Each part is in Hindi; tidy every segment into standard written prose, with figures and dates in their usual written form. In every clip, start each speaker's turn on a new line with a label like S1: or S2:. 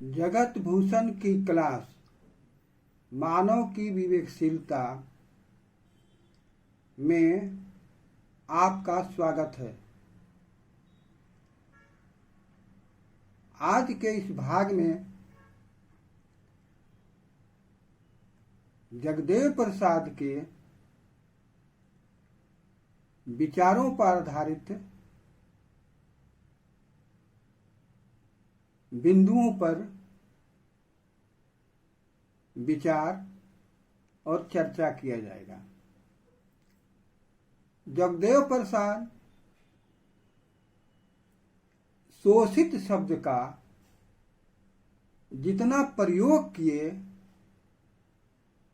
S1: जगत भूषण की क्लास मानव की विवेकशीलता में आपका स्वागत है। आज के इस भाग में जगदेव प्रसाद के विचारों पर आधारित बिंदुओं पर विचार और चर्चा किया जाएगा। जगदेव प्रसाद शोषित शब्द का जितना प्रयोग किए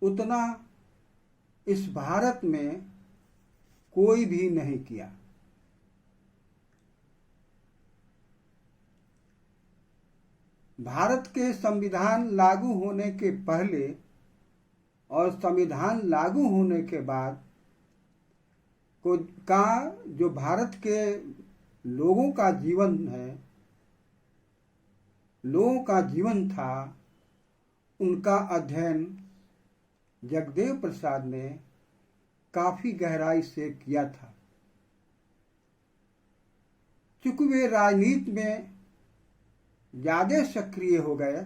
S1: उतना इस भारत में कोई भी नहीं किया। भारत के संविधान लागू होने के पहले और संविधान लागू होने के बाद का जो भारत के लोगों का जीवन है, लोगों का जीवन था, उनका अध्ययन जगदेव प्रसाद ने काफी गहराई से किया था। चूंकि वे राजनीति में ज्यादा सक्रिय हो गए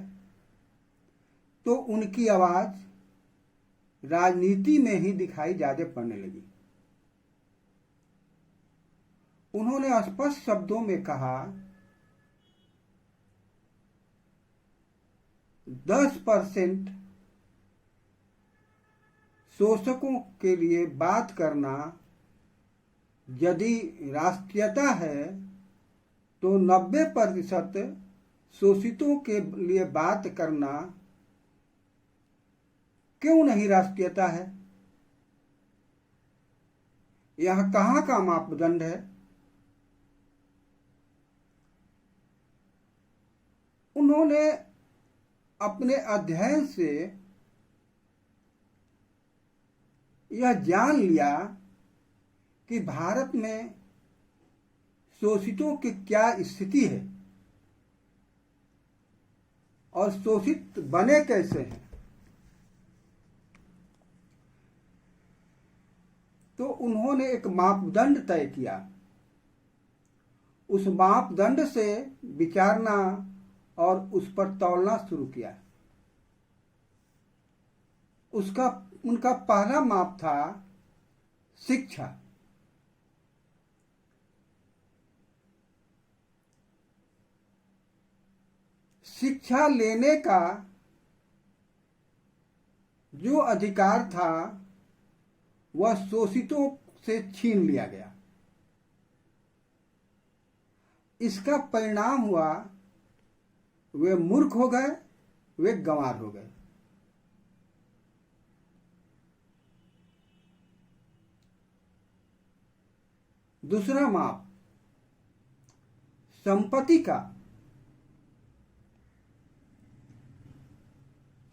S1: तो उनकी आवाज राजनीति में ही दिखाई ज्यादा पड़ने लगी। उन्होंने स्पष्ट शब्दों में कहा 10% शोषकों के लिए बात करना यदि राष्ट्रीयता है तो 90% शोषितों के लिए बात करना क्यों नहीं राष्ट्रीयता है? यह कहाँ का मापदंड है? उन्होंने अपने अध्ययन से यह जान लिया कि भारत में शोषितों की क्या स्थिति है और शोषित बने कैसे हैं। तो उन्होंने एक मापदंड तय किया। उस मापदंड से विचारना और उस पर तौलना शुरू किया। उनका पहला माप था शिक्षा। शिक्षा लेने का जो अधिकार था वह शोषितों से छीन लिया गया। इसका परिणाम हुआ वे मूर्ख हो गए, वे गंवार हो गए। दूसरा माप संपत्ति का।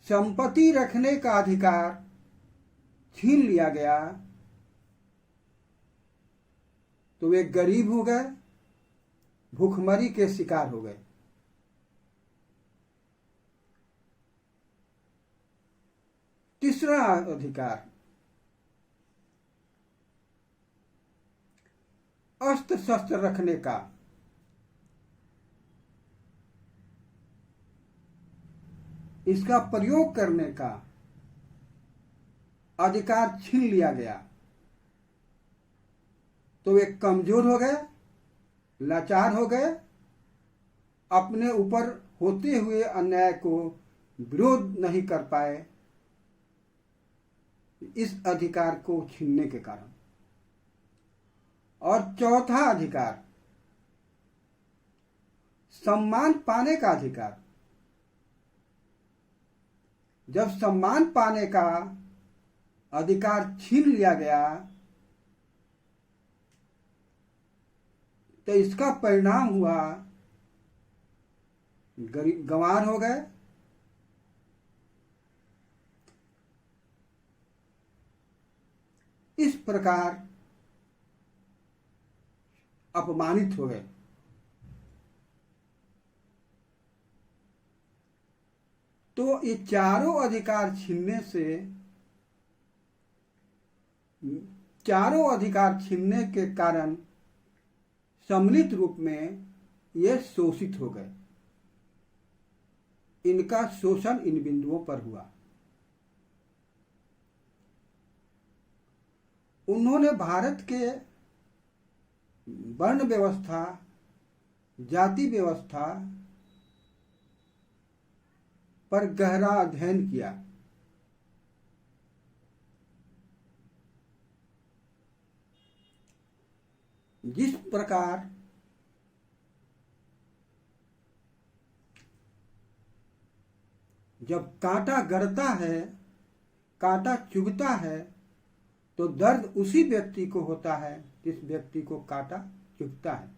S1: संपत्ति रखने का अधिकार छीन लिया गया तो वे गरीब हो गए, भूखमरी के शिकार हो गए। तीसरा अधिकार अस्त्र शस्त्र रखने का। इसका प्रयोग करने का अधिकार छीन लिया गया तो वे कमजोर हो गए, लाचार हो गए, अपने ऊपर होते हुए अन्याय को विरोध नहीं कर पाए इस अधिकार को छीनने के कारण। और चौथा अधिकार सम्मान पाने का अधिकार। जब सम्मान पाने का अधिकार छीन लिया गया तो इसका परिणाम हुआ गंवार हो गए, इस प्रकार अपमानित हो गए। तो ये चारों अधिकार छीनने के कारण सम्मिलित रूप में ये शोषित हो गए। इनका शोषण इन बिंदुओं पर हुआ। उन्होंने भारत के वर्ण व्यवस्था, जाति व्यवस्था पर गहरा अध्ययन किया। जिस प्रकार जब कांटा गड़ता है, कांटा चुभता है, तो दर्द उसी व्यक्ति को होता है जिस व्यक्ति को कांटा चुभता है।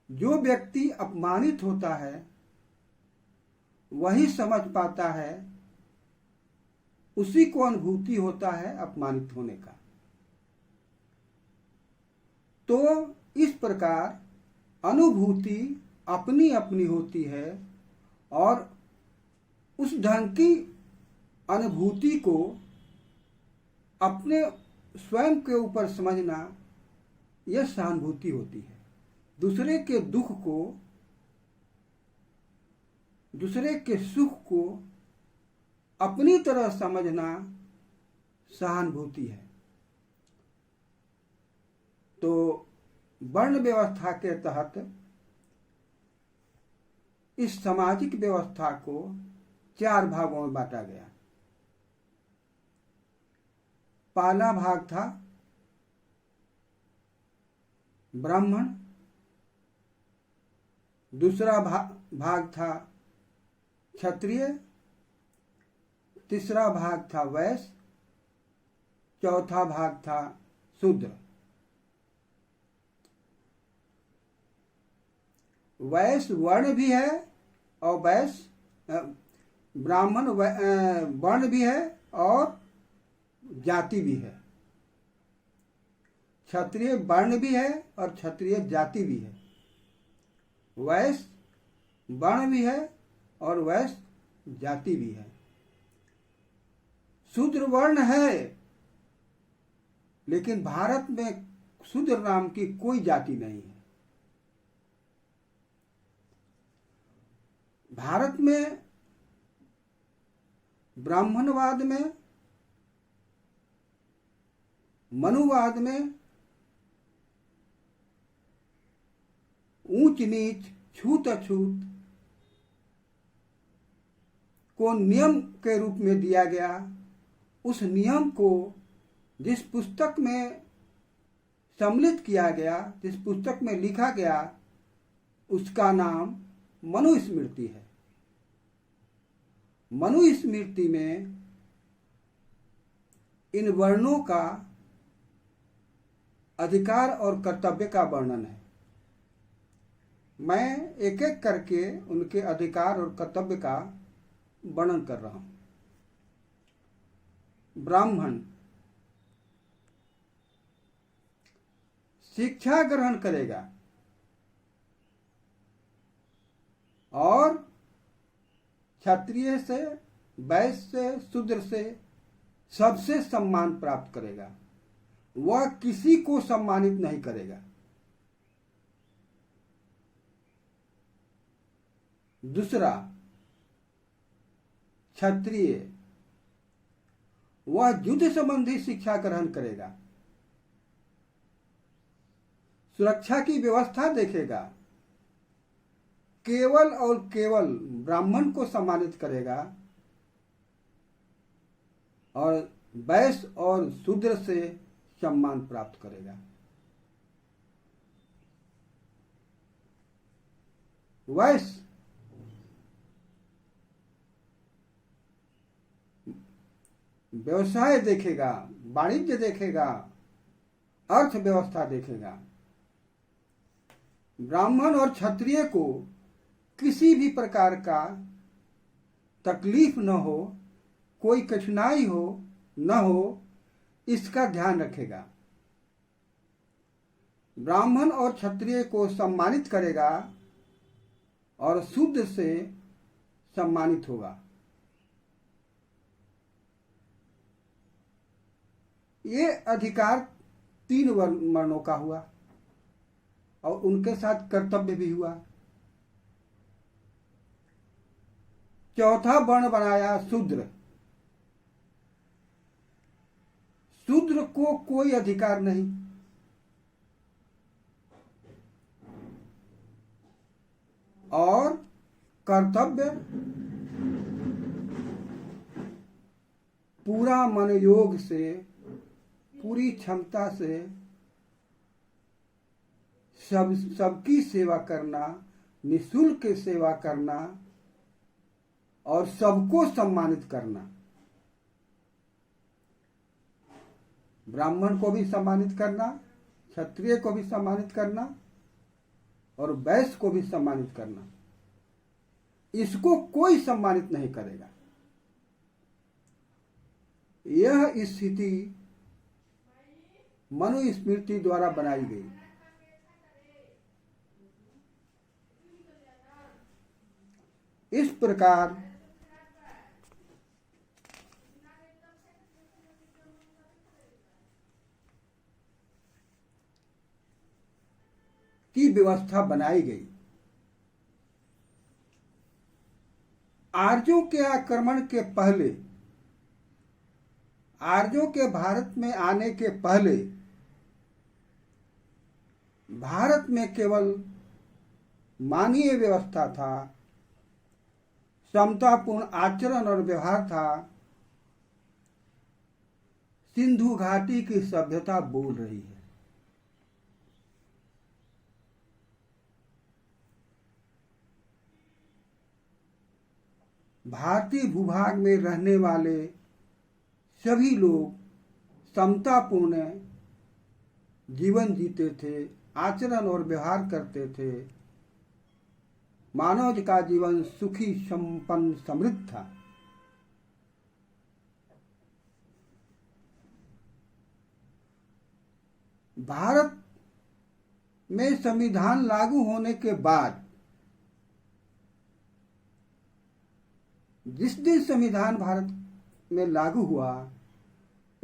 S1: जो व्यक्ति अपमानित होता है वही समझ पाता है, उसी को अनुभूति होता है अपमानित होने का। तो इस प्रकार अनुभूति अपनी अपनी होती है और उस ढंग की अनुभूति को अपने स्वयं के ऊपर समझना यह सहानुभूति होती है। दूसरे के दुख को, दूसरे के सुख को अपनी तरह समझना सहानुभूति है। तो वर्ण व्यवस्था के तहत इस सामाजिक व्यवस्था को 4 भागों में बांटा गया। पहला भाग था ब्राह्मण, दूसरा भाग था क्षत्रिय, तीसरा भाग था वैश्य, चौथा भाग था शूद्र। वैश्य वर्ण भी है और ब्राह्मण वर्ण भी है और जाति भी है। क्षत्रिय वर्ण भी है और क्षत्रिय जाति भी है। वैश्य वर्ण भी है और वैश्य जाति भी है। शूद्र वर्ण है, लेकिन भारत में शूद्र नाम की कोई जाति नहीं है। भारत में ब्राह्मणवाद में, मनुवाद में ऊंच नीच, छूत अछूत को नियम के रूप में दिया गया। उस नियम को जिस पुस्तक में सम्मिलित किया गया, जिस पुस्तक में लिखा गया, उसका नाम मनुस्मृति है। मनुस्मृति में इन वर्णों का अधिकार और कर्तव्य का वर्णन है। मैं एक एक करके उनके अधिकार और कर्तव्य का वर्णन कर रहा हूं। ब्राह्मण शिक्षा ग्रहण करेगा और क्षत्रिय से, वैश्य से, शूद्र से सबसे सम्मान प्राप्त करेगा। वह किसी को सम्मानित नहीं करेगा। दूसरा, क्षत्रिय वह युद्ध संबंधी शिक्षा ग्रहण करेगा, सुरक्षा की व्यवस्था देखेगा, केवल और केवल ब्राह्मण को सम्मानित करेगा और वैश्य और शूद्र से सम्मान प्राप्त करेगा। वैश्य व्यवसाय देखेगा, वाणिज्य देखेगा, अर्थव्यवस्था देखेगा। ब्राह्मण और क्षत्रिय को किसी भी प्रकार का तकलीफ न हो, कोई कठिनाई हो न हो, इसका ध्यान रखेगा। ब्राह्मण और क्षत्रिय को सम्मानित करेगा और शूद्र से सम्मानित होगा। ये अधिकार 3 वर्णों का हुआ और उनके साथ कर्तव्य भी हुआ। चौथा वर्ण बनाया शूद्र। शूद्र को कोई अधिकार नहीं, और कर्तव्य पूरा मनोयोग से, पूरी क्षमता से सबकी सेवा करना, निःशुल्क सेवा करना और सबको सम्मानित करना। ब्राह्मण को भी सम्मानित करना, क्षत्रिय को भी सम्मानित करना और वैश्य को भी सम्मानित करना। इसको कोई सम्मानित नहीं करेगा। यह स्थिति मनुस्मृति द्वारा बनाई गई। इस प्रकार की व्यवस्था बनाई गई। आर्यों के आक्रमण के पहले, आर्यों के भारत में आने के पहले भारत में केवल मानवीय व्यवस्था था, समतापूर्ण आचरण और व्यवहार था। सिंधु घाटी की सभ्यता बोल रही है। भारतीय भूभाग में रहने वाले सभी लोग समतापूर्ण जीवन जीते थे, आचरण और व्यवहार करते थे। मानव का जीवन सुखी, संपन्न, समृद्ध था। भारत में संविधान लागू होने के बाद, जिस दिन संविधान भारत में लागू हुआ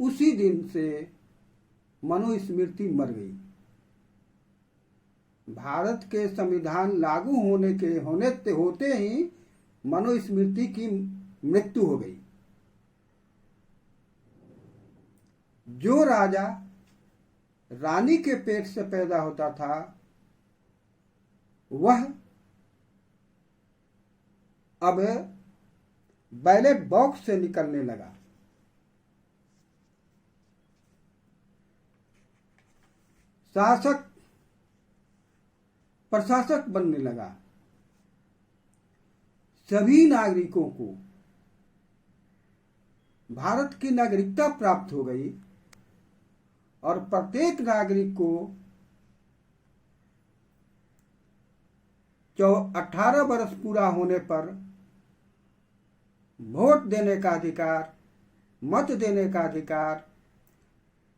S1: उसी दिन से मनुस्मृति मर गई। भारत के संविधान लागू होते ही मनुस्मृति की मृत्यु हो गई। जो राजा रानी के पेट से पैदा होता था वह अब बैलेट बॉक्स से निकलने लगा। शासक प्रशासक बनने लगा। सभी नागरिकों को भारत की नागरिकता प्राप्त हो गई और प्रत्येक नागरिक को 18 वर्ष पूरा होने पर वोट देने का अधिकार, मत देने का अधिकार,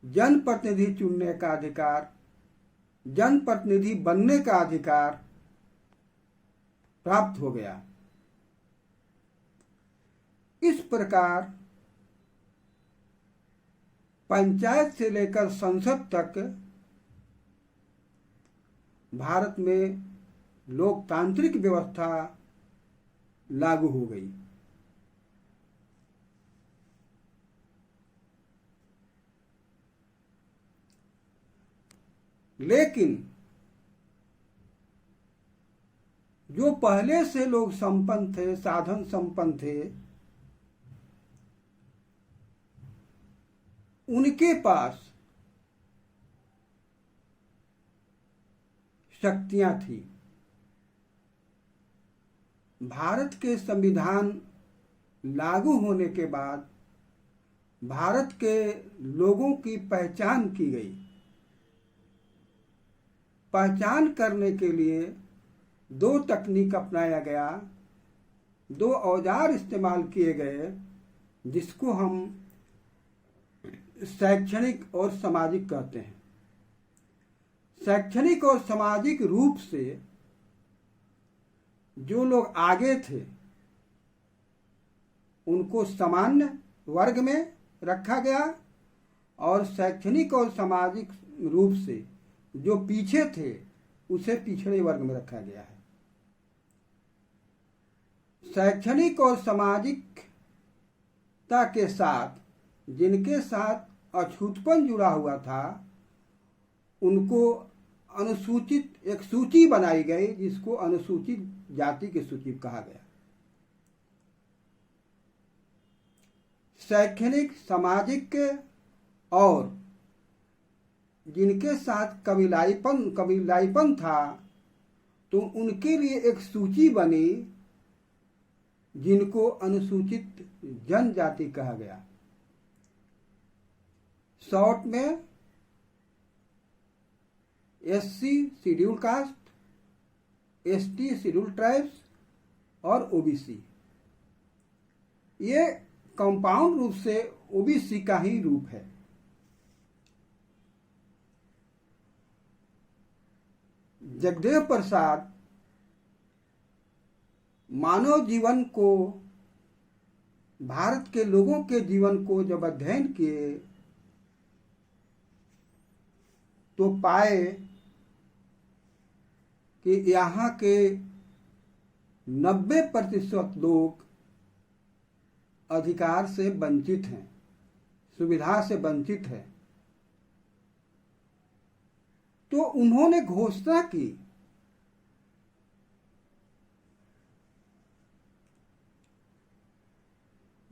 S1: जनप्रतिनिधि चुनने का अधिकार, जनप्रतिनिधि बनने का अधिकार प्राप्त हो गया। इस प्रकार पंचायत से लेकर संसद तक भारत में लोकतांत्रिक व्यवस्था लागू हो गई। लेकिन जो पहले से लोग संपन्न थे, साधन संपन्न थे, उनके पास शक्तियां थी। भारत के संविधान लागू होने के बाद भारत के लोगों की पहचान की गई। पहचान करने के लिए 2 तकनीक अपनाया गया, 2 औजार इस्तेमाल किए गए, जिसको हम शैक्षणिक और सामाजिक कहते हैं। शैक्षणिक और सामाजिक रूप से जो लोग आगे थे उनको सामान्य वर्ग में रखा गया और शैक्षणिक और सामाजिक रूप से जो पीछे थे उसे पिछड़े वर्ग में रखा गया है। शैक्षणिक और सामाजिकता के साथ जिनके साथ अछूतपन जुड़ा हुआ था उनको अनुसूचित एक सूची बनाई गई जिसको अनुसूचित जाति की सूची कहा गया। शैक्षणिक सामाजिक और जिनके साथ कबीलाईपन था तो उनके लिए एक सूची बनी जिनको अनुसूचित जनजाति कहा गया। शॉर्ट में SC schedule caste, ST schedule tribes और ओबीसी। ये कंपाउंड रूप से ओबीसी का ही रूप है। जगदेव प्रसाद मानव जीवन को, भारत के लोगों के जीवन को जब अध्ययन किए तो पाए कि यहाँ के 90% लोग अधिकार से वंचित हैं, सुविधा से वंचित हैं। तो उन्होंने घोषणा की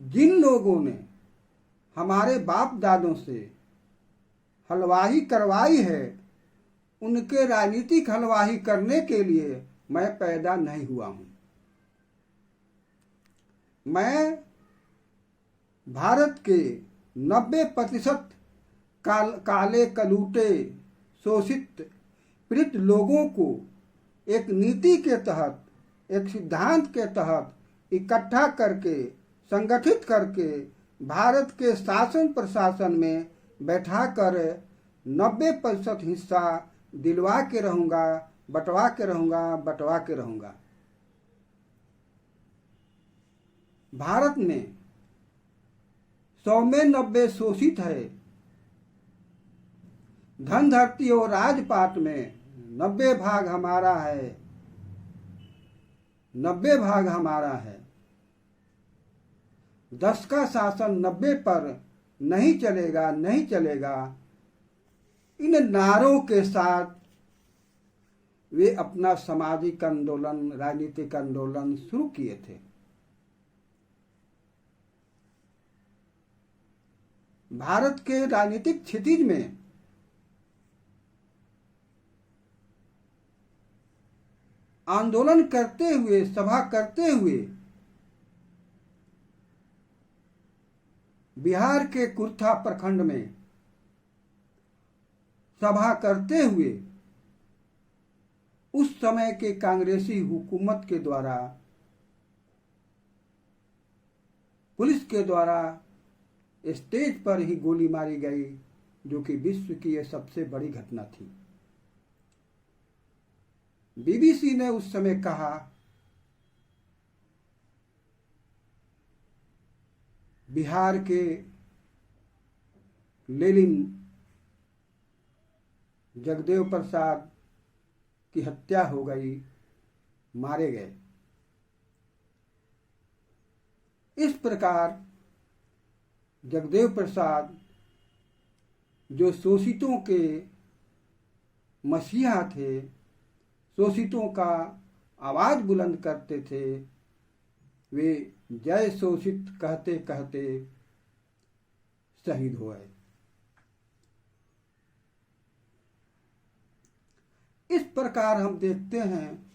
S1: जिन लोगों ने हमारे बाप दादों से हलवाई करवाई है उनके राजनीतिक हलवाई करने के लिए मैं पैदा नहीं हुआ हूं। मैं भारत के 90% काले कलूटे शोषित पीड़ित लोगों को एक नीति के तहत, एक सिद्धांत के तहत इकट्ठा करके, संगठित करके भारत के शासन प्रशासन में बैठाकर 90% हिस्सा दिलवा के रहूंगा, बंटवा के रहूंगा। भारत में 100 में 90 शोषित है। धन धरती और राजपाट में 90 भाग हमारा है, 90 भाग हमारा है। 10 का शासन 90 पर नहीं चलेगा, नहीं चलेगा। इन नारों के साथ वे अपना सामाजिक आंदोलन, राजनीतिक आंदोलन शुरू किए थे। भारत के राजनीतिक क्षितिज में आंदोलन करते हुए, सभा करते हुए बिहार के कुर्था प्रखंड में सभा करते हुए उस समय के कांग्रेसी हुकूमत के द्वारा, पुलिस के द्वारा स्टेज पर ही गोली मारी गई, जो कि विश्व की यह सबसे बड़ी घटना थी। बीबीसी ने उस समय कहा बिहार के लेलिन जगदेव प्रसाद की हत्या हो गई, मारे गए। इस प्रकार जगदेव प्रसाद जो शोषितों के मसीहा थे, शोषितों का आवाज बुलंद करते थे, वे जय शोषित कहते कहते शहीद हुए। इस प्रकार हम देखते हैं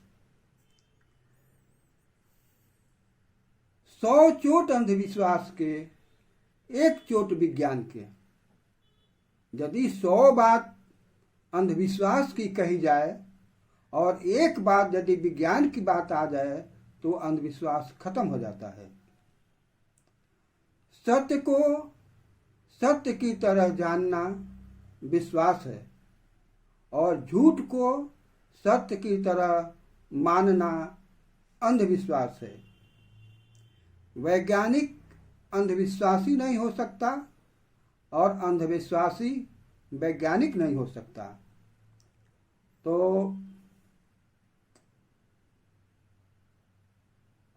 S1: 100 चोट अंधविश्वास के, एक चोट विज्ञान के। यदि 100 बात अंधविश्वास की कही जाए और एक बात यदि विज्ञान की बात आ जाए तो अंधविश्वास खत्म हो जाता है। सत्य को सत्य की तरह जानना विश्वास है और झूठ को सत्य की तरह मानना अंधविश्वास है। वैज्ञानिक अंधविश्वासी नहीं हो सकता और अंधविश्वासी वैज्ञानिक नहीं हो सकता। तो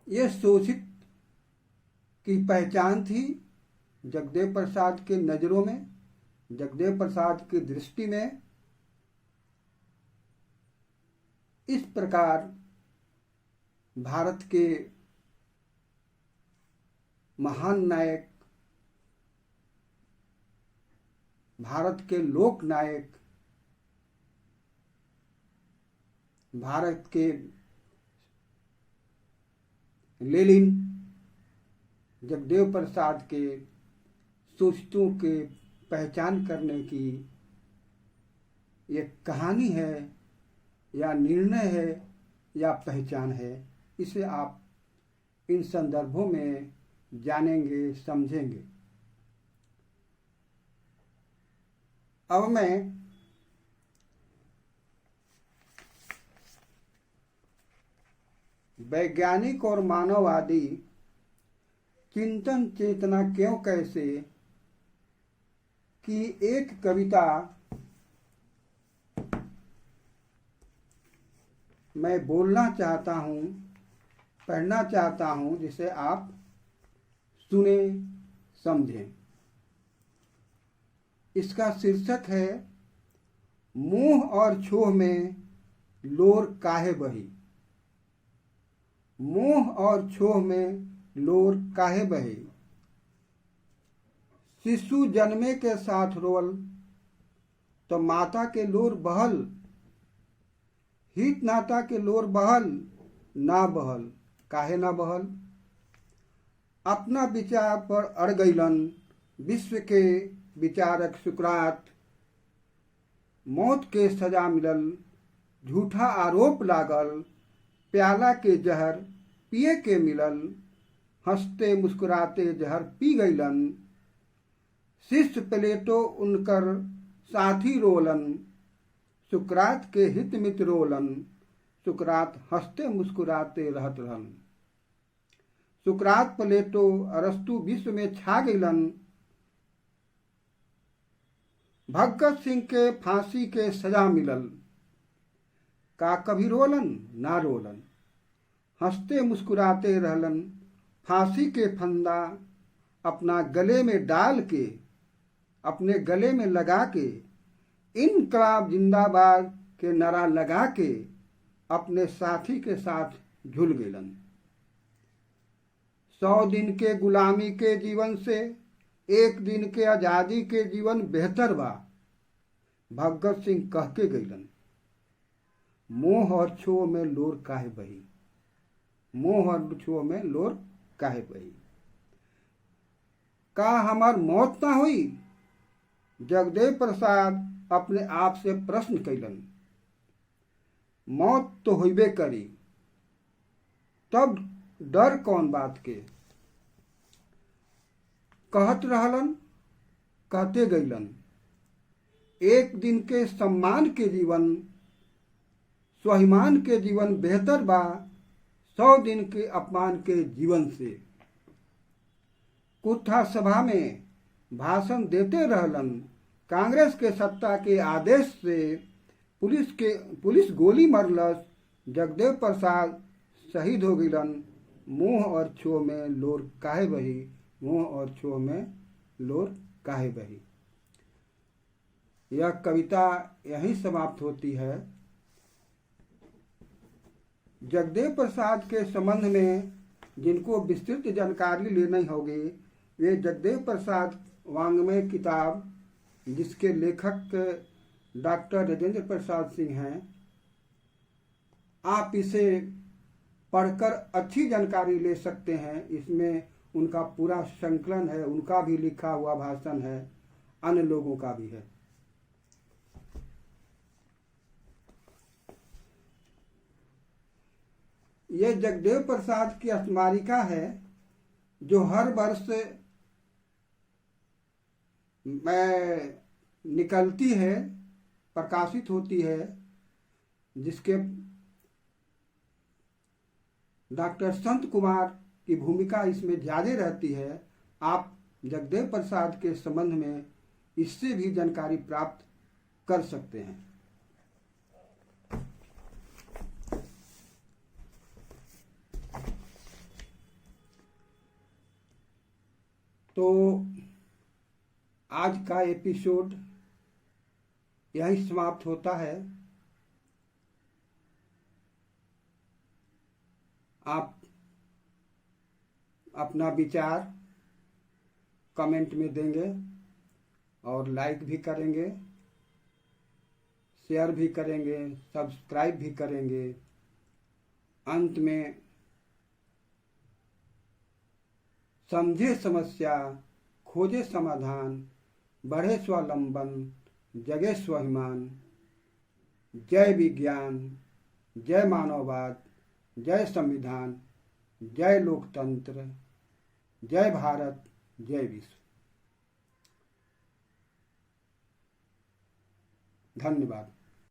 S1: ये शोषित की पहचान थी जगदेव प्रसाद के नज़रों में, जगदेव प्रसाद की दृष्टि में। इस प्रकार भारत के महान नायक, भारत के लोक नायक, भारत के लेनिन जगदेव प्रसाद के शोषितों के पहचान करने की एक कहानी है या निर्णय है या पहचान है। इसे आप इन संदर्भों में जानेंगे, समझेंगे। अब मैं वैज्ञानिक और मानववादी चिंतन चेतना क्यों कैसे की एक कविता मैं बोलना चाहता हूँ, पढ़ना चाहता हूँ, जिसे आप सुने, समझें। इसका शीर्षक है मोह और छोह में लोर काहे बही। मोह और छोह में लोर काहे बही। शिशु जन्मे के साथ रोल तो माता के लोर बहल। हित नाता के लोर बहल ना बहल, काहे ना बहल। अपना विचार पर अड़ गईलन विश्व के विचारक सुकरात। मौत के सजा मिलल, झूठा आरोप लागल। प्याला के जहर पिए के मिलल, हंसते मुस्कुराते जहर पी गईलन। शिष्य प्लेटो उनकर साथी रोलन, सुकरात के हित मित रोलन। सुकरात हंसते मुस्कुराते रहत रहन। सुकरात प्लेटो अरस्तु विश्व में छा गईलन। भगत सिंह के फांसी के सजा मिलल, का कभी रोलन ना रोलन। हंसते मुस्कुराते रहलन, फांसी के फंदा अपना गले में डाल के, अपने गले में लगा के, इनकलाब जिंदाबाद के नारा लगा के अपने साथी के साथ झूल गईलन। 100 दिन के गुलामी के जीवन से 1 दिन के आज़ादी के जीवन बेहतर बा, भगत सिंह कह के गईलन। मोह और छोह में लोर काहे बही। मोह और छोह में लोर काहे बही। का हमार मौत ना हुई। जगदेव प्रसाद अपने आप से प्रश्न कैलन। मौत तो होइबे करी, तब डर कौन बात के। कहत रहलन, कहते गईलन। 1 दिन के सम्मान के जीवन, स्वाभिमान के जीवन बेहतर बा 100 दिन के अपमान के जीवन से। कुत्था सभा में भाषण देते रहलन। कांग्रेस के सत्ता के आदेश से पुलिस गोली मरलस। जगदेव प्रसाद शहीद हो गईलन। मोह और छोह में लोर काहे बही। मोह और छोह में लोर काहे बही। यह कविता यहीं समाप्त होती है। जगदेव प्रसाद के संबंध में जिनको विस्तृत जानकारी लेनी होगी, वे जगदेव प्रसाद वाङ्मय किताब, जिसके लेखक डॉक्टर राजेंद्र प्रसाद सिंह हैं, आप इसे पढ़कर अच्छी जानकारी ले सकते हैं। इसमें उनका पूरा संकलन है, उनका भी लिखा हुआ भाषण है, अन्य लोगों का भी है। ये जगदेव प्रसाद की स्मारिका है जो हर वर्ष में निकलती है, प्रकाशित होती है, जिसके डॉक्टर संत कुमार की भूमिका इसमें ज़्यादा रहती है। आप जगदेव प्रसाद के संबंध में इससे भी जानकारी प्राप्त कर सकते हैं। तो आज का एपिसोड यही समाप्त होता है। आप अपना विचार कमेंट में देंगे और लाइक भी करेंगे, शेयर भी करेंगे, सब्सक्राइब भी करेंगे। अंत में समझे समस्या, खोजे समाधान, बढ़े स्वावलंबन, जगे स्वाभिमान। जय विज्ञान, जय मानववाद, जय संविधान, जय लोकतंत्र, जय भारत, जय विश्व। धन्यवाद।